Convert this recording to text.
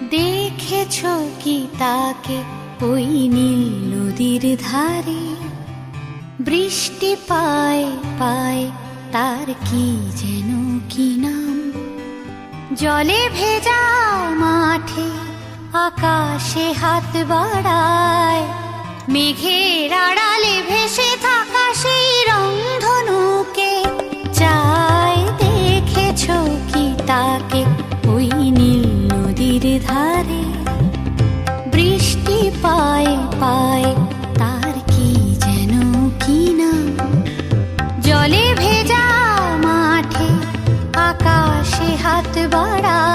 দেখেছ কি তাকে ওই নীল নদীর ধারে? বৃষ্টি পায় পায় তার কি যেন কি নাম। জলে ভেজা মাঠে আকাশে হাত বাড়ায়, মেঘের আড়ালে ভেসে থাকা সেই রংধনুকে চায়। দেখেছ কি তাকে ওই নীল নদীর ধারে? বৃষ্টি পায় পায় তার কি যেন কি নাম। জলে ভেজা মাঠে আকাশে হাত বাড়ায়,